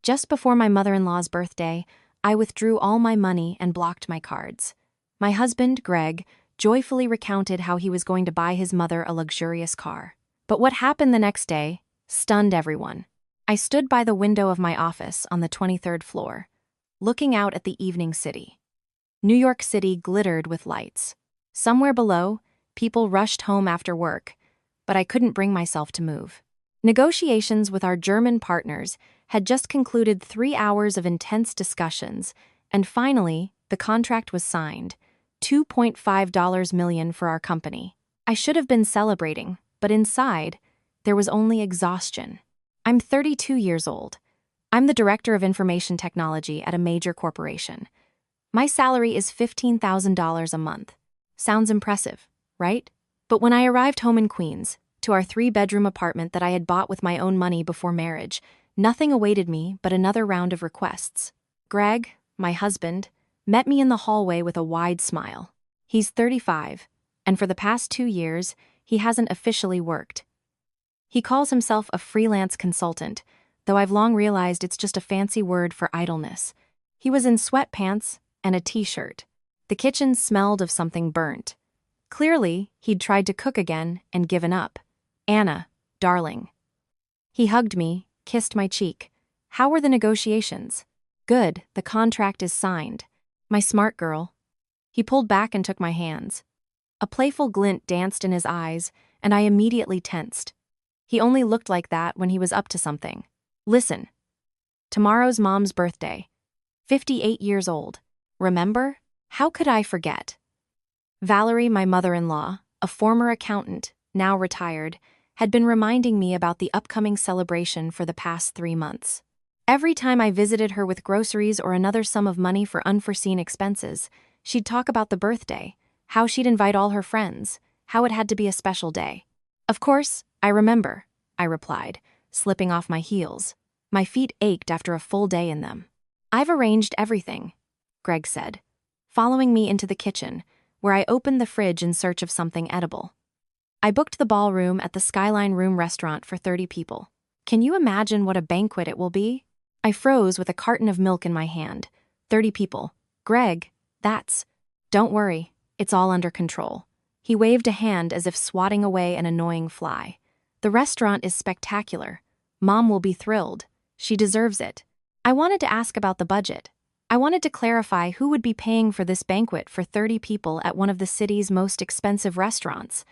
Just before my mother-in-law's birthday, I withdrew all my money and blocked my cards. My husband, Greg, joyfully recounted how he was going to buy his mother a luxurious car. But what happened the next day stunned everyone. I stood by the window of my office on the 23rd floor, looking out at the evening city. New York City glittered with lights. Somewhere below, people rushed home after work, but I couldn't bring myself to move. Negotiations with our German partners had just concluded 3 hours of intense discussions, and finally, the contract was signed, $2.5 million for our company. I should have been celebrating, but inside, there was only exhaustion. I'm 32 years old. I'm the director of information technology at a major corporation. My salary is $15,000 a month. Sounds impressive, right? But when I arrived home in Queens, to our 3-bedroom apartment that I had bought with my own money before marriage, nothing awaited me but another round of requests. Greg, my husband, met me in the hallway with a wide smile. He's 35, and for the past 2 years, he hasn't officially worked. He calls himself a freelance consultant, though I've long realized it's just a fancy word for idleness. He was in sweatpants and a t-shirt. The kitchen smelled of something burnt. Clearly, he'd tried to cook again and given up. Anna, darling. He hugged me, kissed my cheek. How were the negotiations? Good, the contract is signed. My smart girl. He pulled back and took my hands. A playful glint danced in his eyes, and I immediately tensed. He only looked like that when he was up to something. Listen. Tomorrow's Mom's birthday. 58 years old. Remember? How could I forget? Valerie, my mother-in-law, a former accountant, now retired, had been reminding me about the upcoming celebration for the past 3 months. Every time I visited her with groceries or another sum of money for unforeseen expenses, she'd talk about the birthday, how she'd invite all her friends, how it had to be a special day. Of course, I remember, I replied, slipping off my heels. My feet ached after a full day in them. I've arranged everything, Greg said, following me into the kitchen, where I opened the fridge in search of something edible. I booked the ballroom at the Skyline Room restaurant for 30 people. Can you imagine what a banquet it will be? I froze with a carton of milk in my hand. 30 people. Greg, that's... Don't worry, it's all under control. He waved a hand as if swatting away an annoying fly. The restaurant is spectacular. Mom will be thrilled. She deserves it. I wanted to ask about the budget. I wanted to clarify who would be paying for this banquet for 30 people at one of the city's most expensive restaurants,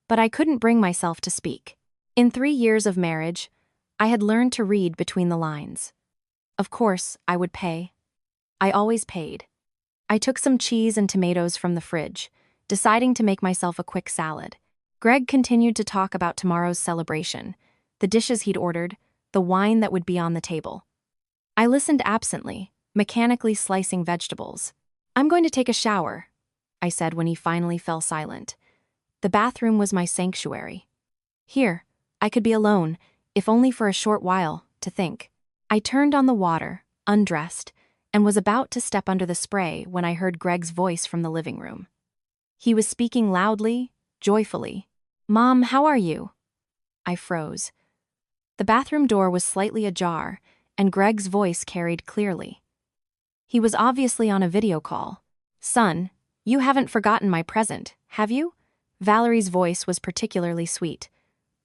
but I couldn't bring myself to speak. In 3 years of marriage, I had learned to read between the lines. Of course, I would pay. I always paid. I took some cheese and tomatoes from the fridge, deciding to make myself a quick salad. Greg continued to talk about tomorrow's celebration, the dishes he'd ordered, the wine that would be on the table. I listened absently, mechanically slicing vegetables. I'm going to take a shower, I said when he finally fell silent. The bathroom was my sanctuary. Here, I could be alone, if only for a short while, to think. I turned on the water, undressed, and was about to step under the spray when I heard Greg's voice from the living room. He was speaking loudly, joyfully. Mom, how are you? I froze. The bathroom door was slightly ajar, and Greg's voice carried clearly. He was obviously on a video call. Son, you haven't forgotten my present, have you? Valerie's voice was particularly sweet.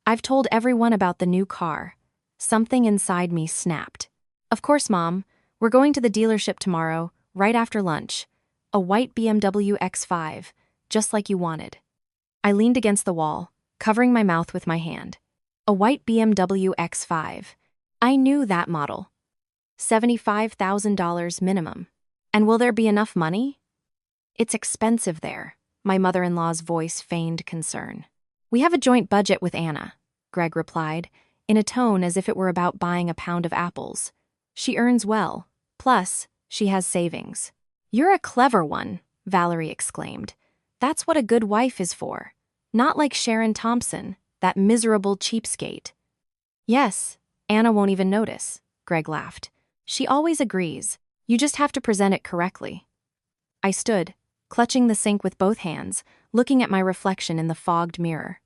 I've told everyone about the new car. Something inside me snapped. Of course, Mom. We're going to the dealership tomorrow, right after lunch. A white BMW X5, just like you wanted. I leaned against the wall, covering my mouth with my hand. A white BMW X5. I knew that model. $75,000 minimum. And will there be enough money? It's expensive there. My mother-in-law's voice feigned concern. We have a joint budget with Anna, Greg replied, in a tone as if it were about buying a pound of apples. She earns well. Plus, she has savings. You're a clever one, Valerie exclaimed. That's what a good wife is for. Not like Sharon Thompson, that miserable cheapskate. Yes, Anna won't even notice, Greg laughed. She always agrees. You just have to present it correctly. I stood, clutching the sink with both hands, looking at my reflection in the fogged mirror.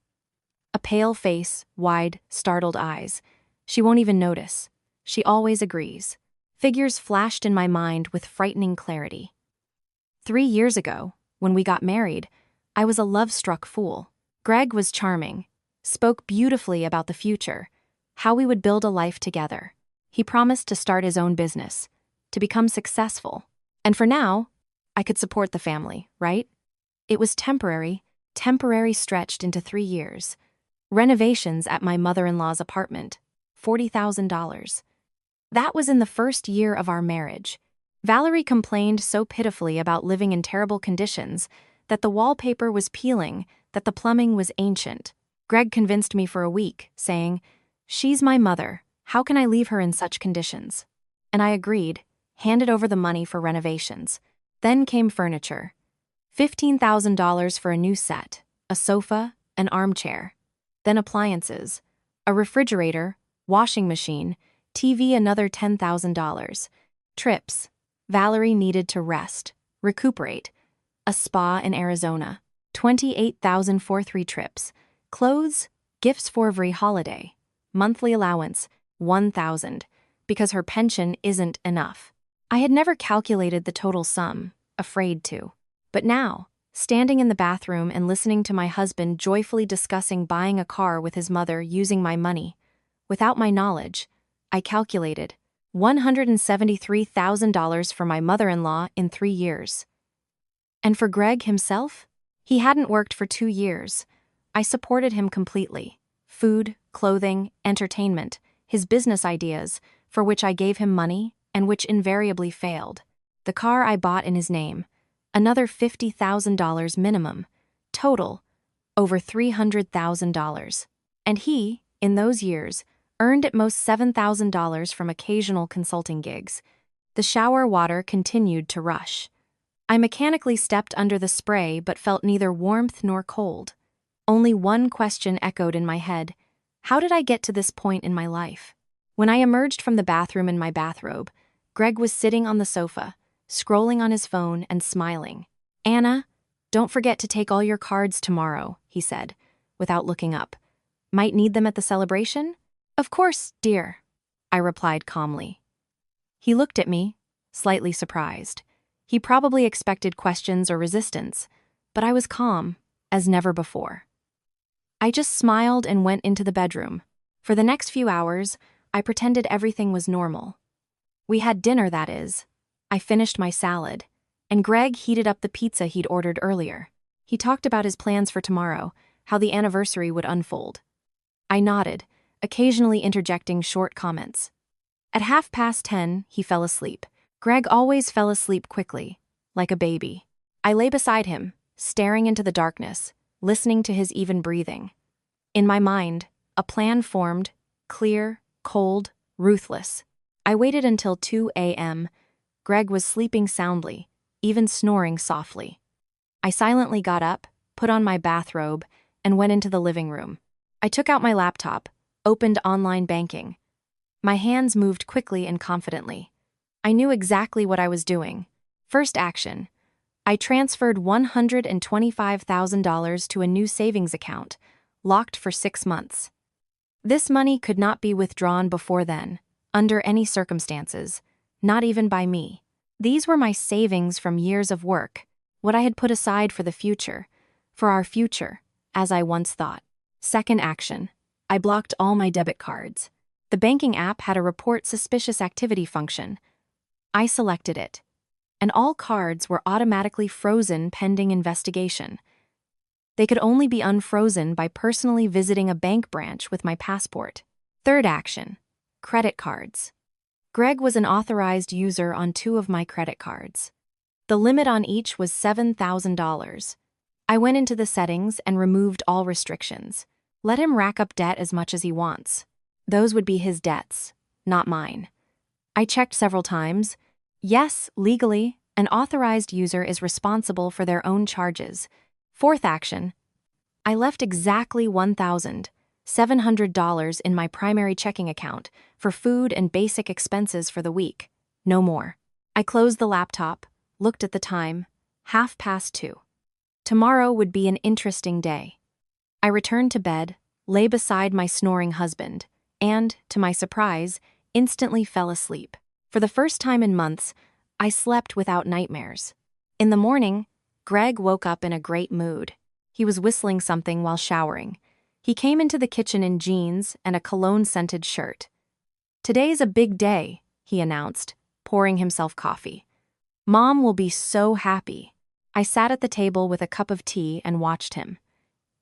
A pale face, wide, startled eyes. She won't even notice. She always agrees. Figures flashed in my mind with frightening clarity. 3 years ago, when we got married, I was a love-struck fool. Greg was charming, spoke beautifully about the future, how we would build a life together. He promised to start his own business, to become successful. And for now, I could support the family, right? It was temporary stretched into 3 years. Renovations at my mother-in-law's apartment, $40,000. That was in the first year of our marriage. Valerie complained so pitifully about living in terrible conditions that the wallpaper was peeling, that the plumbing was ancient. Greg convinced me for a week, saying, "She's my mother. How can I leave her in such conditions?" And I agreed, handed over the money for renovations. Then came furniture. $15,000 for a new set, a sofa, an armchair. Then appliances, a refrigerator, washing machine, TV, another $10,000. Trips. Valerie needed to rest, recuperate. A spa in Arizona, $28,000 for 3 trips. Clothes, gifts for every holiday. Monthly allowance, $1,000, because her pension isn't enough. I had never calculated the total sum, afraid to. But now, standing in the bathroom and listening to my husband joyfully discussing buying a car with his mother using my money, without my knowledge, I calculated $173,000 for my mother-in-law in 3 years. And for Greg himself? He hadn't worked for 2 years. I supported him completely. Food, clothing, entertainment, his business ideas, for which I gave him money and which invariably failed. The car I bought in his name, another $50,000 minimum. Total, over $300,000. And he, in those years, earned at most $7,000 from occasional consulting gigs. The shower water continued to rush. I mechanically stepped under the spray but felt neither warmth nor cold. Only one question echoed in my head. How did I get to this point in my life? When I emerged from the bathroom in my bathrobe, Greg was sitting on the sofa, scrolling on his phone and smiling. "Anna, don't forget to take all your cards tomorrow," he said, without looking up. "Might need them at the celebration?" "Of course, dear," I replied calmly. He looked at me, slightly surprised. He probably expected questions or resistance, but I was calm, as never before. I just smiled and went into the bedroom. For the next few hours, I pretended everything was normal. We had dinner, that is. I finished my salad, and Greg heated up the pizza he'd ordered earlier. He talked about his plans for tomorrow, how the anniversary would unfold. I nodded, occasionally interjecting short comments. At 10:30, he fell asleep. Greg always fell asleep quickly, like a baby. I lay beside him, staring into the darkness, listening to his even breathing. In my mind, a plan formed, clear, cold, ruthless. I waited until 2 a.m. Greg was sleeping soundly, even snoring softly. I silently got up, put on my bathrobe, and went into the living room. I took out my laptop, opened online banking. My hands moved quickly and confidently. I knew exactly what I was doing. First action. I transferred $125,000 to a new savings account, locked for 6 months. This money could not be withdrawn before then, under any circumstances, not even by me. These were my savings from years of work, what I had put aside for the future, for our future, as I once thought. Second action. I blocked all my debit cards. The banking app had a report suspicious activity function. I selected it, and all cards were automatically frozen pending investigation. They could only be unfrozen by personally visiting a bank branch with my passport. Third action. Credit cards. Greg was an authorized user on 2 of my credit cards. The limit on each was $7,000. I went into the settings and removed all restrictions. Let him rack up debt as much as he wants. Those would be his debts, not mine. I checked several times. Yes, legally, an authorized user is responsible for their own charges. Fourth action. I left exactly $1,700 in my primary checking account for food and basic expenses for the week. No more. I closed the laptop, looked at the time, 2:30. Tomorrow would be an interesting day. I returned to bed, lay beside my snoring husband, and, to my surprise, instantly fell asleep. For the first time in months, I slept without nightmares. In the morning, Greg woke up in a great mood. He was whistling something while showering. He came into the kitchen in jeans and a cologne-scented shirt. "Today's a big day," he announced, pouring himself coffee. "Mom will be so happy." I sat at the table with a cup of tea and watched him.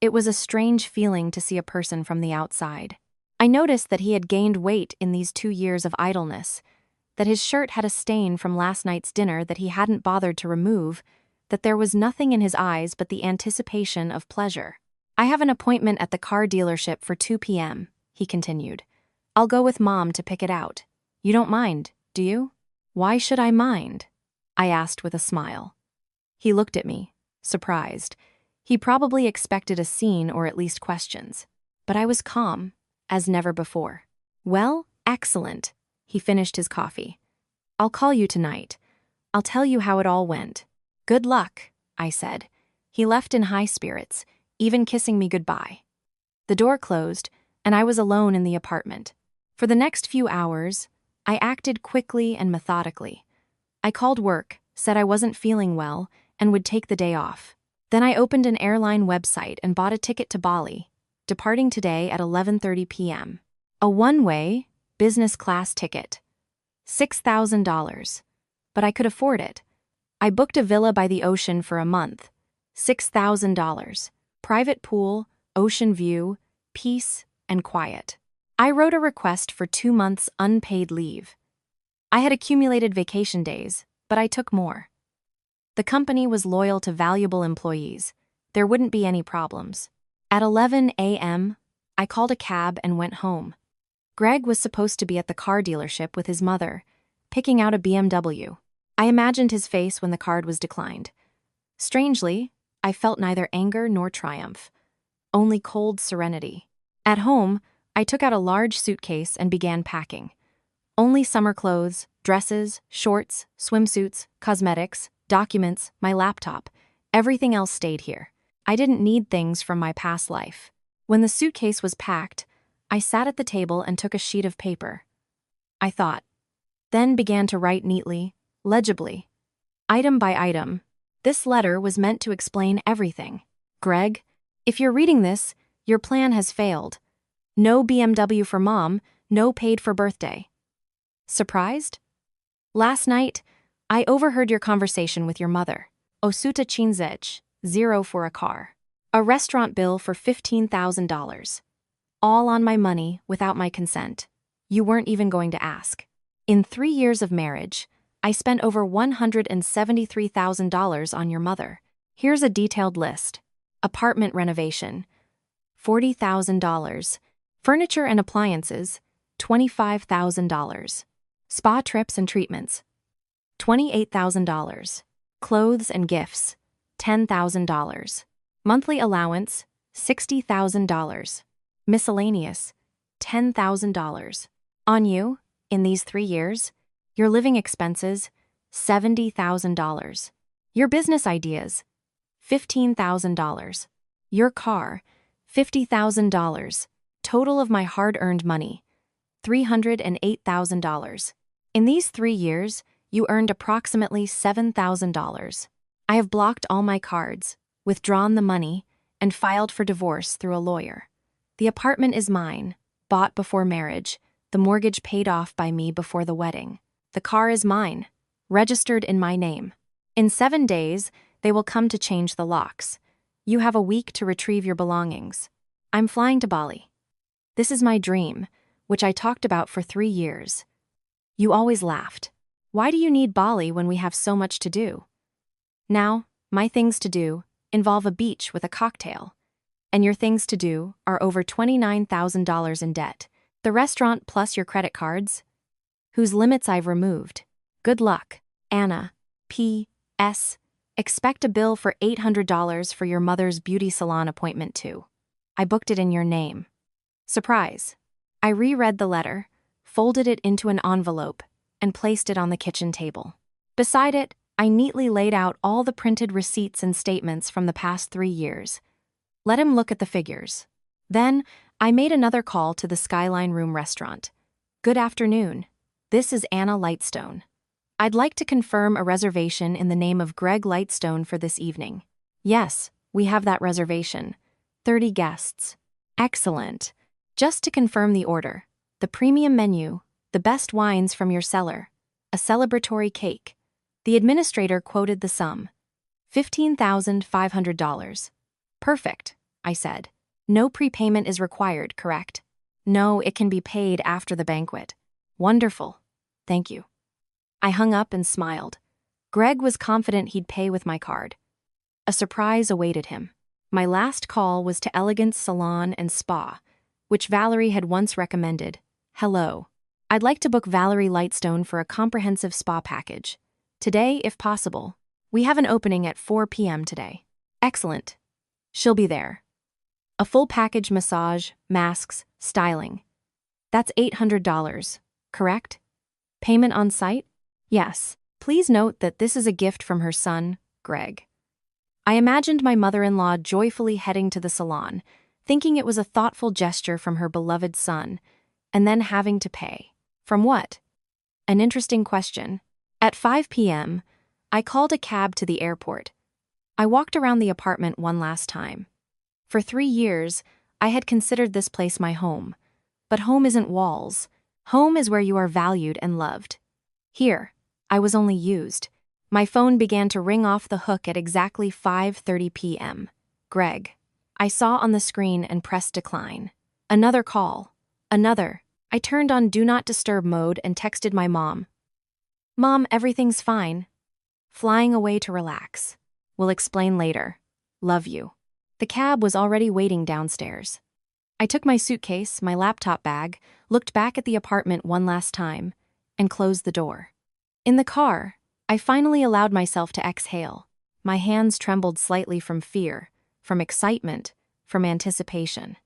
It was a strange feeling to see a person from the outside. I noticed that he had gained weight in these 2 years of idleness, that his shirt had a stain from last night's dinner that he hadn't bothered to remove, that there was nothing in his eyes but the anticipation of pleasure. "I have an appointment at the car dealership for 2 p.m., he continued. "I'll go with Mom to pick it out. You don't mind, do you?" "Why should I mind?" I asked with a smile. He looked at me, surprised. He probably expected a scene or at least questions. But I was calm, as never before. "Well, excellent." He finished his coffee. "I'll call you tonight. I'll tell you how it all went." "Good luck," I said. He left in high spirits, even kissing me goodbye. The door closed, and I was alone in the apartment. For the next few hours, I acted quickly and methodically. I called work, said I wasn't feeling well, and would take the day off. Then I opened an airline website and bought a ticket to Bali, departing today at 11:30 p.m. A one-way, business class ticket. $6,000. But I could afford it. I booked a villa by the ocean for a month. $6,000. Private pool, ocean view, peace, and quiet. I wrote a request for 2 months unpaid leave. I had accumulated vacation days, but I took more. The company was loyal to valuable employees. There wouldn't be any problems. At 11 a.m., I called a cab and went home. Greg was supposed to be at the car dealership with his mother, picking out a BMW. I imagined his face when the card was declined. Strangely, I felt neither anger nor triumph, only cold serenity. At home, I took out a large suitcase and began packing. Only summer clothes, dresses, shorts, swimsuits, cosmetics, documents, my laptop. Everything else stayed here. I didn't need things from my past life. When the suitcase was packed, I sat at the table and took a sheet of paper. I thought, then began to write neatly, legibly, item by item. This letter was meant to explain everything. "Greg, if you're reading this, your plan has failed. No BMW for Mom, no paid for birthday." Surprised? Last night, I overheard your conversation with your mother. Osuta Chinzech, 0 for a car. A restaurant bill for $15,000. All on my money without my consent. You weren't even going to ask. In 3 years of marriage, I spent over $173,000 on your mother. Here's a detailed list. Apartment renovation, $40,000. Furniture and appliances, $25,000. Spa trips and treatments, $28,000. Clothes and gifts, $10,000. Monthly allowance, $60,000. Miscellaneous, $10,000. On you, in these 3 years, your living expenses, $70,000. Your business ideas, $15,000. Your car, $50,000. Total of my hard-earned money, $308,000. In these 3 years, you earned approximately $7,000. I have blocked all my cards, withdrawn the money, and filed for divorce through a lawyer. The apartment is mine, bought before marriage, the mortgage paid off by me before the wedding. The car is mine, registered in my name. In 7 days, they will come to change the locks. You have a week to retrieve your belongings. I'm flying to Bali. This is my dream, which I talked about for 3 years. You always laughed. Why do you need Bali when we have so much to do? Now, my things to do involve a beach with a cocktail. And your things to do are over $29,000 in debt. The restaurant plus your credit cards, whose limits I've removed. Good luck, Anna. P.S. Expect a bill for $800 for your mother's beauty salon appointment too. I booked it in your name. Surprise. I reread the letter, folded it into an envelope, and placed it on the kitchen table. Beside it, I neatly laid out all the printed receipts and statements from the past 3 years. Let him look at the figures. Then, I made another call to the Skyline Room restaurant. "Good afternoon. This is Anna Lightstone. I'd like to confirm a reservation in the name of Greg Lightstone for this evening. Yes, we have that reservation. 30 guests. Excellent. Just to confirm the order, the premium menu, the best wines from your cellar, a celebratory cake. The administrator quoted the sum. $15,500. Perfect, I said. No prepayment is required, correct? No, it can be paid after the banquet. Wonderful. Thank you. I hung up and smiled. Greg was confident he'd pay with my card. A surprise awaited him. My last call was to Elegance Salon and Spa, which Valerie had once recommended. Hello. I'd like to book Valerie Lightstone for a comprehensive spa package. Today, if possible. We have an opening at 4 p.m. today. Excellent. She'll be there. A full package massage, masks, styling. That's $800, correct? Payment on site? Yes. Please note that this is a gift from her son, Greg. I imagined my mother-in-law joyfully heading to the salon, thinking it was a thoughtful gesture from her beloved son, and then having to pay. From what? An interesting question. At 5 p.m., I called a cab to the airport. I walked around the apartment one last time. For 3 years, I had considered this place my home. But home isn't walls. Home is where you are valued and loved. Here, I was only used. My phone began to ring off the hook at exactly 5:30 p.m. Greg. I saw on the screen and pressed decline. Another call. Another. I turned on Do Not Disturb mode and texted my mom. Mom, everything's fine. Flying away to relax. We'll explain later. Love you. The cab was already waiting downstairs. I took my suitcase, my laptop bag, looked back at the apartment one last time, and closed the door. In the car, I finally allowed myself to exhale. My hands trembled slightly from fear, from excitement, from anticipation.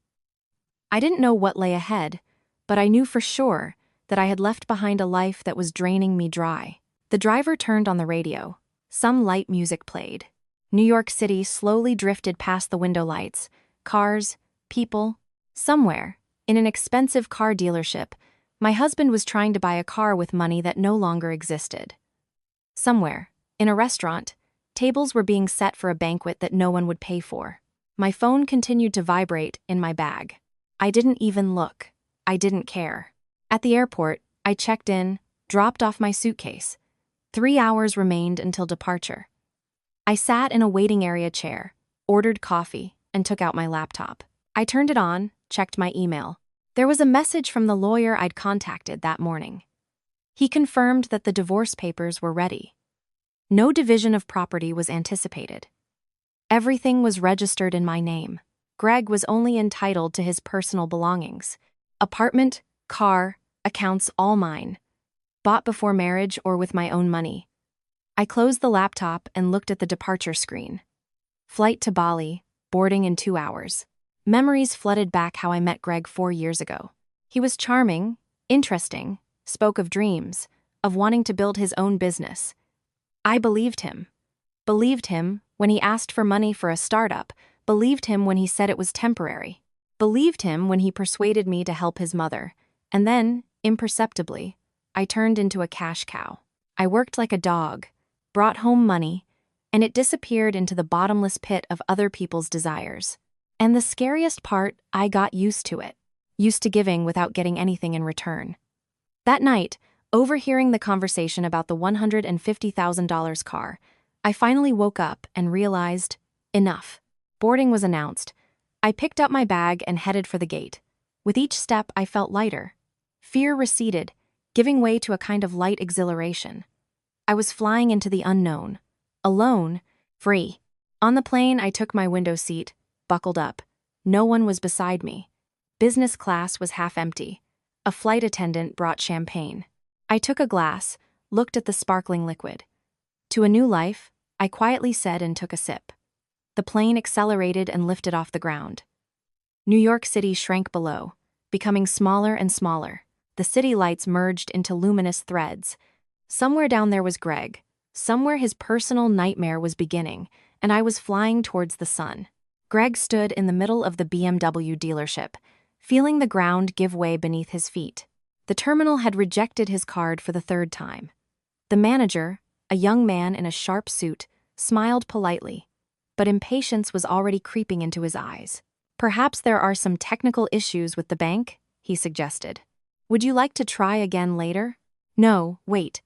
I didn't know what lay ahead, but I knew for sure that I had left behind a life that was draining me dry. The driver turned on the radio. Some light music played. New York City slowly drifted past the window lights. Cars, people. Somewhere, in an expensive car dealership, my husband was trying to buy a car with money that no longer existed. Somewhere, in a restaurant, tables were being set for a banquet that no one would pay for. My phone continued to vibrate in my bag. I didn't even look. I didn't care. At the airport, I checked in, dropped off my suitcase. 3 hours remained until departure. I sat in a waiting area chair, ordered coffee, and took out my laptop. I turned it on, checked my email. There was a message from the lawyer I'd contacted that morning. He confirmed that the divorce papers were ready. No division of property was anticipated. Everything was registered in my name. Greg was only entitled to his personal belongings. Apartment, car, accounts all mine. Bought before marriage or with my own money. I closed the laptop and looked at the departure screen. Flight to Bali, boarding in 2 hours. Memories flooded back how I met Greg 4 years ago. He was charming, interesting, spoke of dreams, of wanting to build his own business. I believed him. Believed him when he asked for money for a startup, believed him when he said it was temporary. Believed him when he persuaded me to help his mother. And then, imperceptibly, I turned into a cash cow. I worked like a dog, brought home money, and it disappeared into the bottomless pit of other people's desires. And the scariest part, I got used to it. Used to giving without getting anything in return. That night, overhearing the conversation about the $150,000 car, I finally woke up and realized, enough. Boarding was announced. I picked up my bag and headed for the gate. With each step, I felt lighter. Fear receded, giving way to a kind of light exhilaration. I was flying into the unknown. Alone, free. On the plane, I took my window seat, buckled up. No one was beside me. Business class was half empty. A flight attendant brought champagne. I took a glass, looked at the sparkling liquid. To a new life, I quietly said and took a sip. The plane accelerated and lifted off the ground. New York City shrank below, becoming smaller and smaller. The city lights merged into luminous threads. Somewhere down there was Greg. Somewhere his personal nightmare was beginning, and I was flying towards the sun. Greg stood in the middle of the BMW dealership, feeling the ground give way beneath his feet. The terminal had rejected his card for the third time. The manager, a young man in a sharp suit, smiled politely, but impatience was already creeping into his eyes. "Perhaps there are some technical issues with the bank," he suggested. "Would you like to try again later?" "No, wait."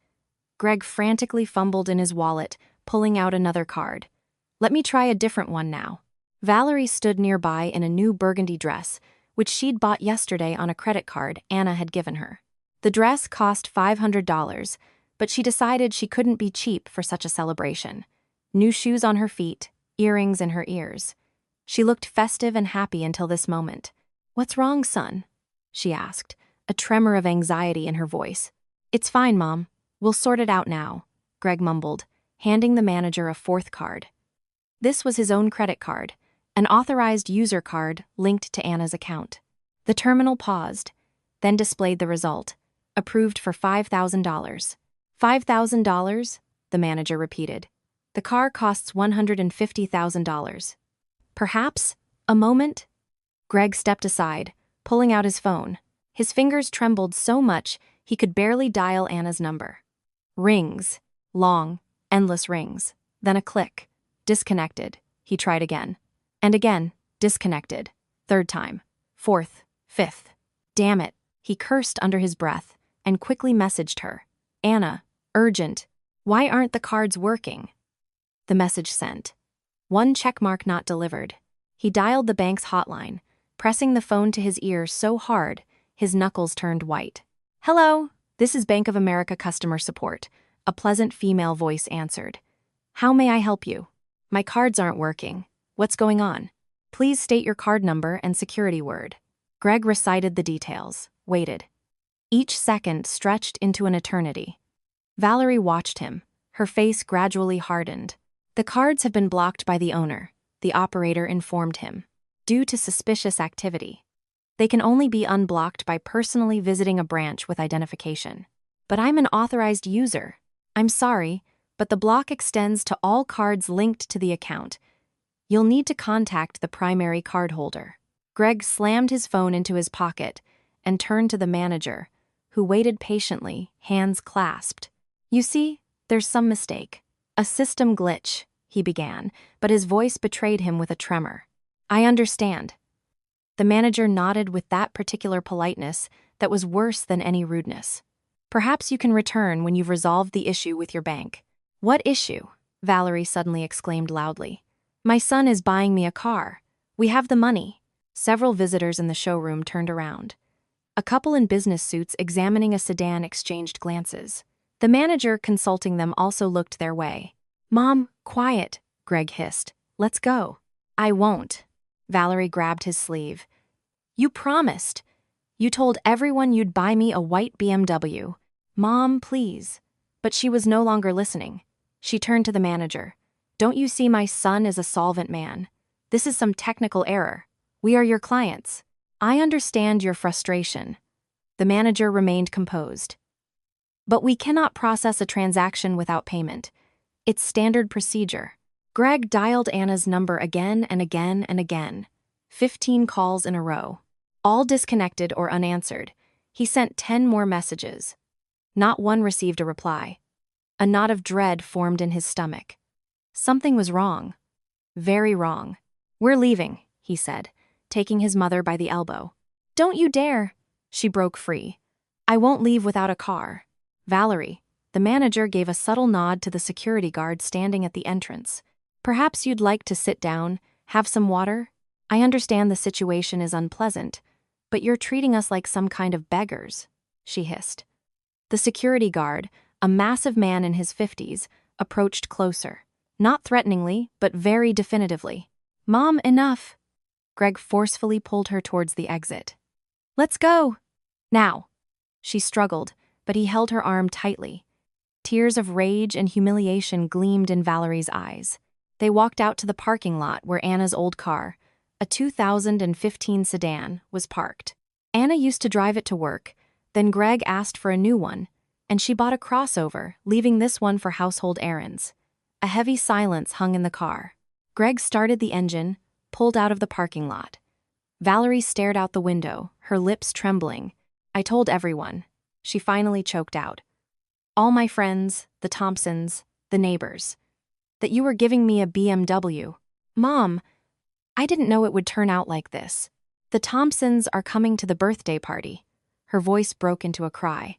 Greg frantically fumbled in his wallet, pulling out another card. "Let me try a different one now." Valerie stood nearby in a new burgundy dress, which she'd bought yesterday on a credit card Anna had given her. The dress cost $500, but she decided she couldn't be cheap for such a celebration. New shoes on her feet, earrings in her ears. She looked festive and happy until this moment. "What's wrong, son?" she asked, a tremor of anxiety in her voice. "It's fine, Mom. We'll sort it out now," Greg mumbled, handing the manager a fourth card. This was his own credit card, an authorized user card linked to Anna's account. The terminal paused, then displayed the result, approved for $5,000. $5,000, the manager repeated. "The car costs $150,000. Perhaps a moment?" Greg stepped aside, pulling out his phone. His fingers trembled so much he could barely dial Anna's number. Rings. Long, endless rings. Then a click. Disconnected. He tried again. And again. Disconnected. Third time. Fourth. Fifth. Damn it, he cursed under his breath and quickly messaged her. "Anna, urgent. Why aren't the cards working?" The message sent. One checkmark not delivered. He dialed the bank's hotline, pressing the phone to his ear so hard his knuckles turned white. "Hello, this is Bank of America customer support," a pleasant female voice answered. "How may I help you? My cards aren't working. What's going on? Please state your card number and security word." Greg recited the details, waited. Each second stretched into an eternity. Valerie watched him, her face gradually hardened. "The cards have been blocked by the owner," the operator informed him, "due to suspicious activity. They can only be unblocked by personally visiting a branch with identification. But I'm an authorized user. I'm sorry, but the block extends to all cards linked to the account. You'll need to contact the primary cardholder." Greg slammed his phone into his pocket and turned to the manager, who waited patiently, hands clasped. "You see, there's some mistake. A system glitch," he began, but his voice betrayed him with a tremor. "I understand." The manager nodded with that particular politeness that was worse than any rudeness. "Perhaps you can return when you've resolved the issue with your bank." "What issue?" Valerie suddenly exclaimed loudly. "My son is buying me a car. We have the money." Several visitors in the showroom turned around. A couple in business suits examining a sedan exchanged glances. The manager consulting them also looked their way. "Mom, quiet," Greg hissed. "Let's go." "I won't." Valerie grabbed his sleeve. "You promised. You told everyone you'd buy me a white BMW. Mom, please." But she was no longer listening. She turned to the manager. "Don't you see my son is a solvent man? This is some technical error. We are your clients. I understand your frustration." The manager remained composed. "But we cannot process a transaction without payment. It's standard procedure." Greg dialed Anna's number again and again and again. 15 calls in a row. All disconnected or unanswered. He sent 10 more messages. Not one received a reply. A knot of dread formed in his stomach. Something was wrong. Very wrong. "We're leaving," he said, taking his mother by the elbow. "Don't you dare!" She broke free. "I won't leave without a car." "Valerie," the manager gave a subtle nod to the security guard standing at the entrance. "Perhaps you'd like to sit down, have some water? I understand the situation is unpleasant, but you're treating us like some kind of beggars," she hissed. The security guard, a massive man in his 50s, approached closer. Not threateningly, but very definitively. "Mom, enough." Greg forcefully pulled her towards the exit. "Let's go. Now." She struggled, but he held her arm tightly. Tears of rage and humiliation gleamed in Valerie's eyes. They walked out to the parking lot where Anna's old car, a 2015 sedan, was parked. Anna used to drive it to work, then Greg asked for a new one, and she bought a crossover, leaving this one for household errands. A heavy silence hung in the car. Greg started the engine, pulled out of the parking lot. Valerie stared out the window, her lips trembling. "I told everyone," She finally choked out. All my friends, the Thompsons, the neighbors. That you were giving me a BMW. Mom, I didn't know it would turn out like this. The Thompsons are coming to the birthday party. Her voice broke into a cry.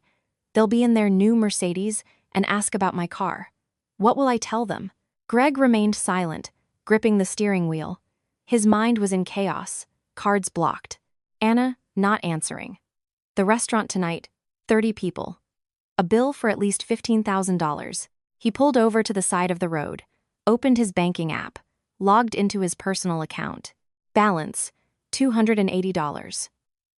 They'll be in their new Mercedes and ask about my car. What will I tell them? Greg remained silent, gripping the steering wheel. His mind was in chaos, cards blocked. Anna not answering. The restaurant tonight, 30 people. A bill for at least $15,000. He pulled over to the side of the road, opened his banking app, logged into his personal account. Balance, $280.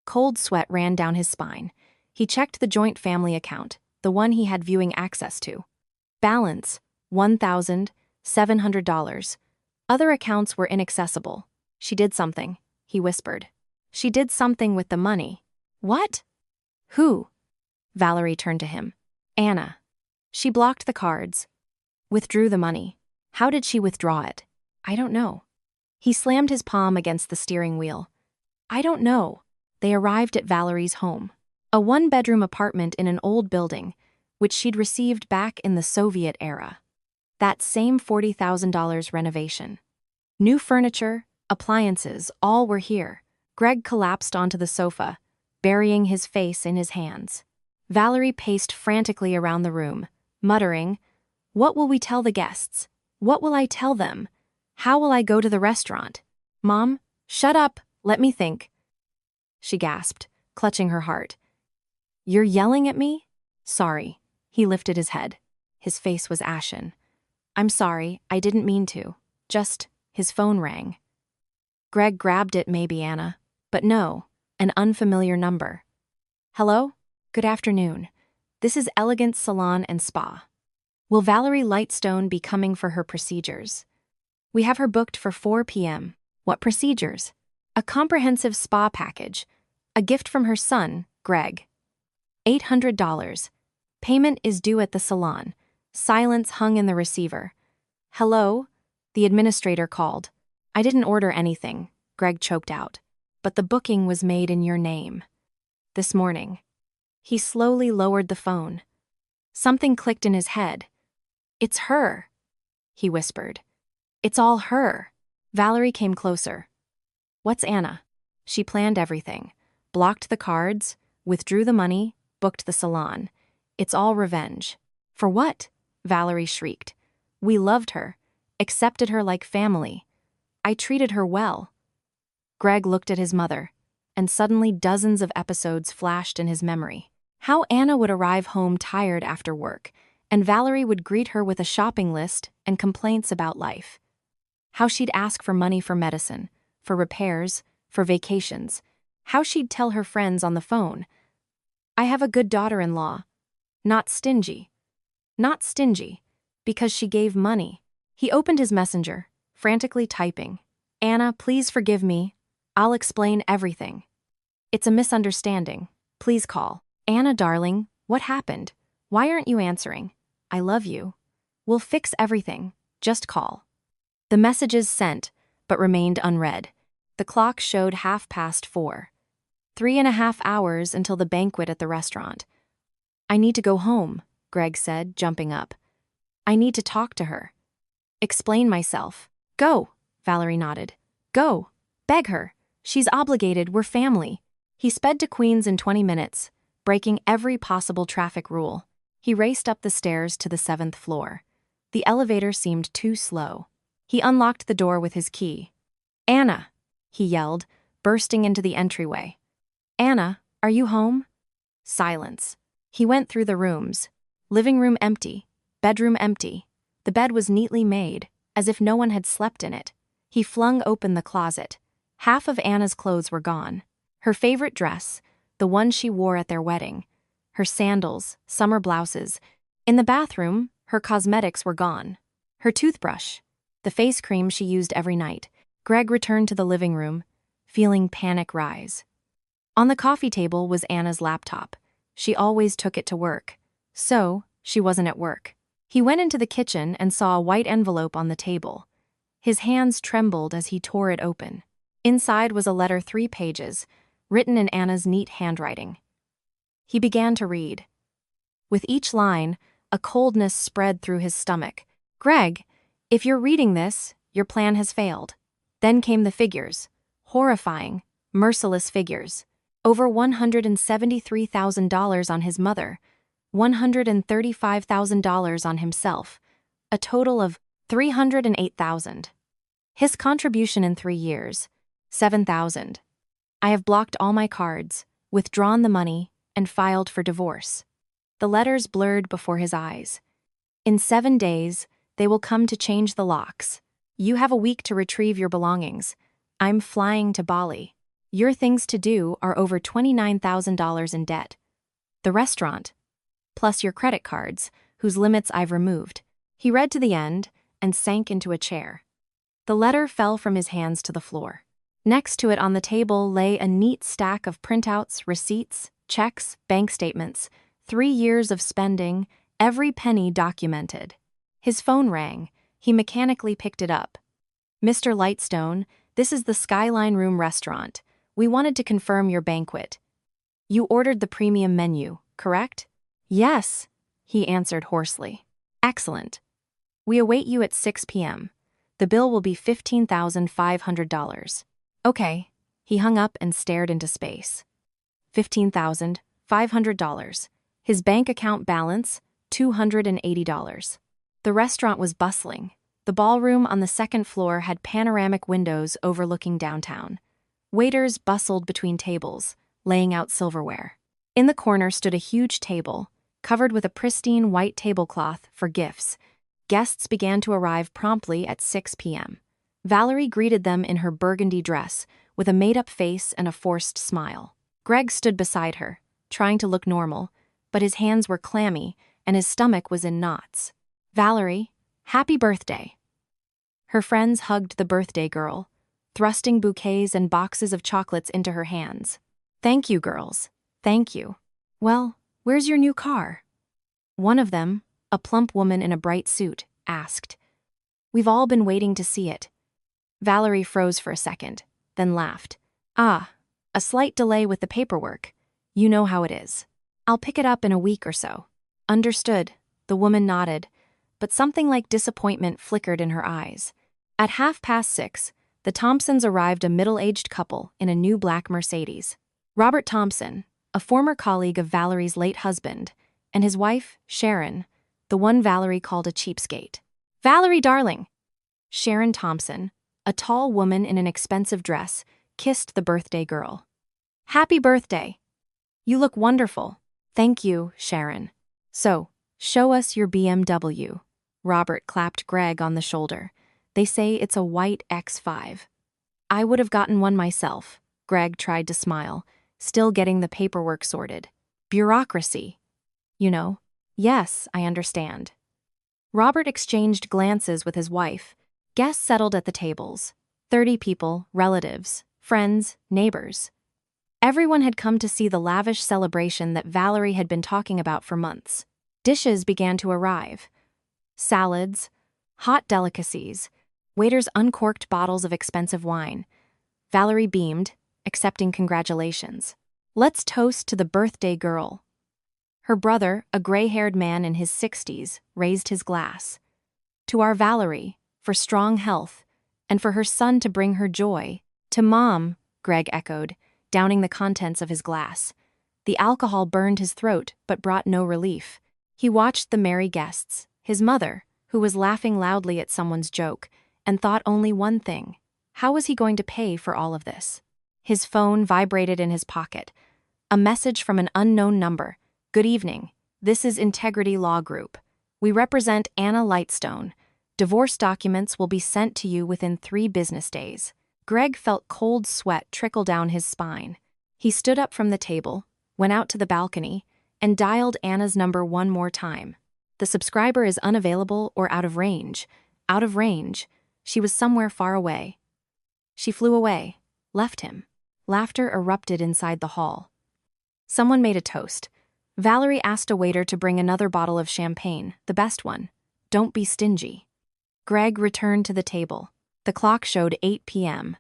Cold sweat ran down his spine. He checked the joint family account, the one he had viewing access to. Balance, $1,700. Other accounts were inaccessible. She did something, he whispered. She did something with the money. What? Who? Valerie turned to him. Anna. She blocked the cards. Withdrew the money. How did she withdraw it? I don't know. He slammed his palm against the steering wheel. I don't know. They arrived at Valerie's home. A one-bedroom apartment in an old building, which she'd received back in the Soviet era. That same $40,000 renovation. New furniture, appliances, all were here. Greg collapsed onto the sofa, burying his face in his hands. Valerie paced frantically around the room, muttering, "What will we tell the guests? What will I tell them? How will I go to the restaurant? Mom, shut up, let me think." She gasped, clutching her heart. You're yelling at me? Sorry. He lifted his head. His face was ashen. I'm sorry, I didn't mean to. Just, his phone rang. Greg grabbed it, maybe Anna. But no, an unfamiliar number. Hello? Good afternoon. This is Elegance Salon and Spa. Will Valerie Lightstone be coming for her procedures? We have her booked for 4 p.m. What procedures? A comprehensive spa package. A gift from her son, Greg. $800. Payment is due at the salon. Silence hung in the receiver. Hello? The administrator called. I didn't order anything, Greg choked out. But the booking was made in your name. This morning. He slowly lowered the phone. Something clicked in his head. It's her, he whispered. It's all her. Valerie came closer. What's Anna? She planned everything. Blocked the cards, withdrew the money, booked the salon. It's all revenge. For what? Valerie shrieked. We loved her, accepted her like family. I treated her well. Greg looked at his mother, and suddenly dozens of episodes flashed in his memory. How Anna would arrive home tired after work, and Valerie would greet her with a shopping list and complaints about life. How she'd ask for money for medicine, for repairs, for vacations. How she'd tell her friends on the phone, I have a good daughter-in-law. Not stingy. Not stingy, because she gave money. He opened his messenger, frantically typing. Anna, please forgive me. I'll explain everything. It's a misunderstanding. Please call. Anna, darling, what happened? Why aren't you answering? I love you. We'll fix everything. Just call. The messages sent, but remained unread. The clock showed 4:30. 3.5 hours until the banquet at the restaurant. I need to go home, Greg said, jumping up. I need to talk to her. Explain myself. Go, Valerie nodded. Go. Beg her. She's obligated, we're family. He sped to Queens in 20 minutes, breaking every possible traffic rule. He raced up the stairs to the 7th floor. The elevator seemed too slow. He unlocked the door with his key. Anna, he yelled, bursting into the entryway. Anna, are you home? Silence. He went through the rooms. Living room empty. Bedroom empty. The bed was neatly made, as if no one had slept in it. He flung open the closet. Half of Anna's clothes were gone. Her favorite dress, the one she wore at their wedding. Her sandals, summer blouses. In the bathroom, her cosmetics were gone. Her toothbrush, the face cream she used every night. Greg returned to the living room, feeling panic rise. On the coffee table was Anna's laptop. She always took it to work. So, she wasn't at work. He went into the kitchen and saw a white envelope on the table. His hands trembled as he tore it open. Inside was a letter 3 pages, written in Anna's neat handwriting. He began to read. With each line, a coldness spread through his stomach. "Greg, if you're reading this, your plan has failed." Then came the figures. Horrifying, merciless figures. Over $173,000 on his mother, $135,000 on himself, a total of $308,000. His contribution in 3 years, $7,000. "I have blocked all my cards, withdrawn the money, and filed for divorce." The letters blurred before his eyes. "In 7 days, they will come to change the locks. You have a week to retrieve your belongings. I'm flying to Bali. Your things to do are over $29,000 in debt. The restaurant, plus your credit cards, whose limits I've removed." He read to the end and sank into a chair. The letter fell from his hands to the floor. Next to it on the table lay a neat stack of printouts, receipts, checks, bank statements, 3 years of spending, every penny documented. His phone rang. He mechanically picked it up. "Mr. Lightstone, this is the Skyline Room restaurant. We wanted to confirm your banquet. You ordered the premium menu, correct?" "Yes," he answered hoarsely. "Excellent. We await you at 6 p.m. The bill will be $15,500. "Okay." He hung up and stared into space. $15,500. His bank account balance, $280. The restaurant was bustling. The ballroom on the second floor had panoramic windows overlooking downtown. Waiters bustled between tables, laying out silverware. In the corner stood a huge table, covered with a pristine white tablecloth for gifts. Guests began to arrive promptly at 6 p.m. Valerie greeted them in her burgundy dress, with a made-up face and a forced smile. Greg stood beside her, trying to look normal, but his hands were clammy and his stomach was in knots. "Valerie, happy birthday." Her friends hugged the birthday girl, thrusting bouquets and boxes of chocolates into her hands. "Thank you, girls. Thank you. Well, where's your new car?" One of them, a plump woman in a bright suit, asked. "We've all been waiting to see it." Valerie froze for a second, then laughed. "Ah, a slight delay with the paperwork. You know how it is. I'll pick it up in a week or so." "Understood," the woman nodded, but something like disappointment flickered in her eyes. At 6:30, the Thompsons arrived, a middle-aged couple in a new black Mercedes. Robert Thompson, a former colleague of Valerie's late husband, and his wife, Sharon, the one Valerie called a cheapskate. "Valerie, darling!" Sharon Thompson, a tall woman in an expensive dress, kissed the birthday girl. "Happy birthday! You look wonderful." "Thank you, Sharon. So, show us your BMW." Robert clapped Greg on the shoulder. "They say it's a white X5. I would have gotten one myself." Greg tried to smile, still getting the paperwork sorted. "Bureaucracy. You know." "Yes, I understand." Robert exchanged glances with his wife. Guests settled at the tables. 30 people, relatives, friends, neighbors. Everyone had come to see the lavish celebration that Valerie had been talking about for months. Dishes began to arrive. Salads, hot delicacies, waiters uncorked bottles of expensive wine. Valerie beamed, accepting congratulations. "Let's toast to the birthday girl." Her brother, a gray-haired man in his 60s, raised his glass. "To our Valerie, for strong health, and for her son to bring her joy." "To Mom," Greg echoed, downing the contents of his glass. The alcohol burned his throat but brought no relief. He watched the merry guests, his mother, who was laughing loudly at someone's joke, and thought only one thing: how was he going to pay for all of this? His phone vibrated in his pocket. A message from an unknown number. "Good evening. This is Integrity Law Group. We represent Anna Lightstone. Divorce documents will be sent to you within 3 business days." Greg felt cold sweat trickle down his spine. He stood up from the table, went out to the balcony, and dialed Anna's number one more time. "The subscriber is unavailable or out of range." Out of range. She was somewhere far away. She flew away, left him. Laughter erupted inside the hall. Someone made a toast. Valerie asked a waiter to bring another bottle of champagne, the best one. "Don't be stingy." Greg returned to the table. The clock showed 8 p.m.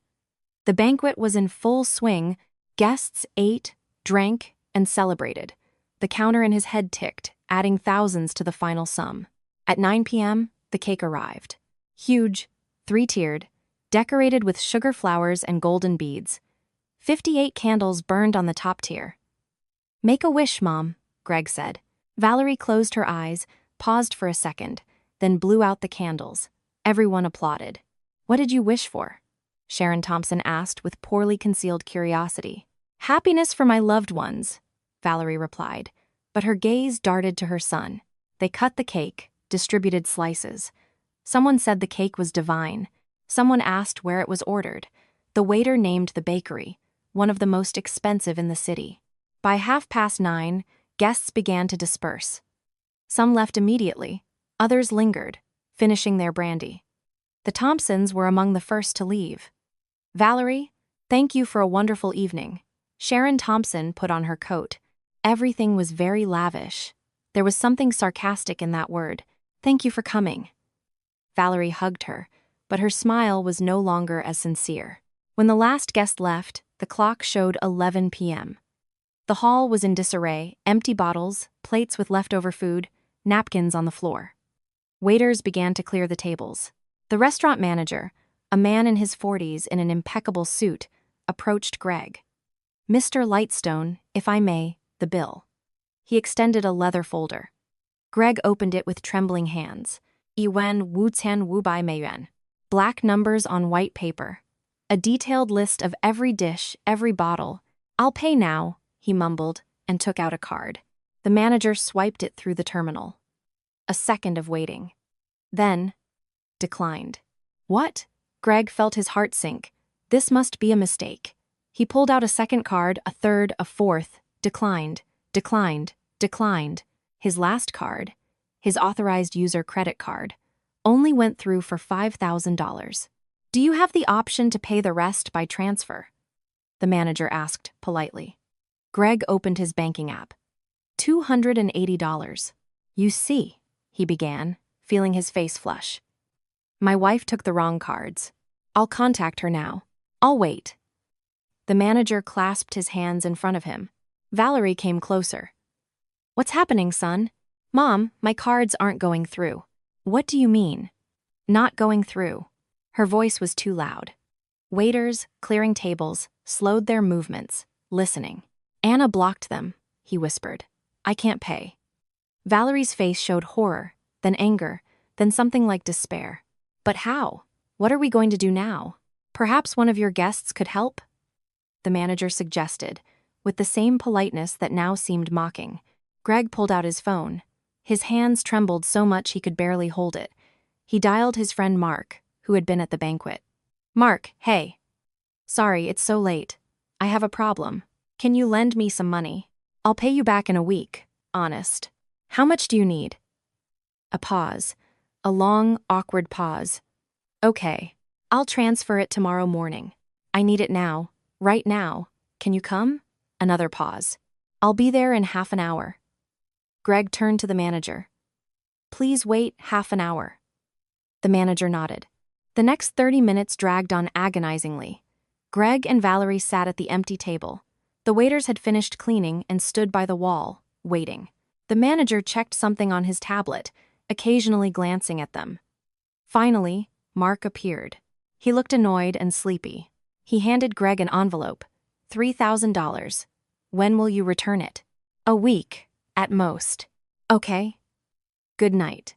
The banquet was in full swing. Guests ate, drank, and celebrated. The counter in his head ticked, adding thousands to the final sum. At 9 p.m., the cake arrived. Huge, 3-tiered, decorated with sugar flowers and golden beads. 58 candles burned on the top tier. "Make a wish, Mom," Greg said. Valerie closed her eyes, paused for a second, then blew out the candles. Everyone applauded. "What did you wish for?" Sharon Thompson asked with poorly concealed curiosity. "Happiness for my loved ones," Valerie replied, but her gaze darted to her son. They cut the cake, distributed slices. Someone said the cake was divine. Someone asked where it was ordered. The waiter named the bakery, one of the most expensive in the city. By 9:30, guests began to disperse. Some left immediately, others lingered, finishing their brandy. The Thompsons were among the first to leave. "Valerie, thank you for a wonderful evening." Sharon Thompson put on her coat. Everything was very lavish. There was something sarcastic in that word. "Thank you for coming." Valerie hugged her, but her smile was no longer as sincere. When the last guest left, the clock showed 11 p.m. The hall was in disarray, empty bottles, plates with leftover food, napkins on the floor. Waiters began to clear the tables. The restaurant manager, a man in his 40s in an impeccable suit, approached Greg. "Mr. Lightstone, if I may, the bill." He extended a leather folder. Greg opened it with trembling hands. "Iwen wu tian wu bai mei yuan." Black numbers on white paper. A detailed list of every dish, every bottle. "I'll pay now," he mumbled, and took out a card. The manager swiped it through the terminal. A second of waiting. Then, declined. What? Greg felt his heart sink. This must be a mistake. He pulled out a second card, a third, a fourth. Declined, declined, declined. His last card, his authorized user credit card, only went through for $5,000. "Do you have the option to pay the rest by transfer?" the manager asked politely. Greg opened his banking app. $280. "You see," he began, feeling his face flush. "My wife took the wrong cards. I'll contact her now. I'll wait." The manager clasped his hands in front of him. Valerie came closer. "What's happening, son?" "Mom, my cards aren't going through." "What do you mean?" "Not going through." Her voice was too loud. Waiters, clearing tables, slowed their movements, listening. "Anna blocked them," he whispered. "I can't pay." Valerie's face showed horror, then anger, then something like despair. "But how? What are we going to do now? Perhaps one of your guests could help?" the manager suggested, with the same politeness that now seemed mocking. Greg pulled out his phone. His hands trembled so much he could barely hold it. He dialed his friend Mark, who had been at the banquet. "Mark, hey. Sorry, it's so late. I have a problem. Can you lend me some money? I'll pay you back in a week, honest. How much do you need?" A pause. A long, awkward pause. "Okay, I'll transfer it tomorrow morning. I need it now, right now. Can you come?" Another pause. "I'll be there in half an hour." Greg turned to the manager. "Please wait half an hour." The manager nodded. The next 30 minutes dragged on agonizingly. Greg and Valerie sat at the empty table. The waiters had finished cleaning and stood by the wall, waiting. The manager checked something on his tablet, occasionally glancing at them. Finally, Mark appeared. He looked annoyed and sleepy. He handed Greg an envelope. $3,000. "When will you return it?" "A week, at most." "Okay. Good night."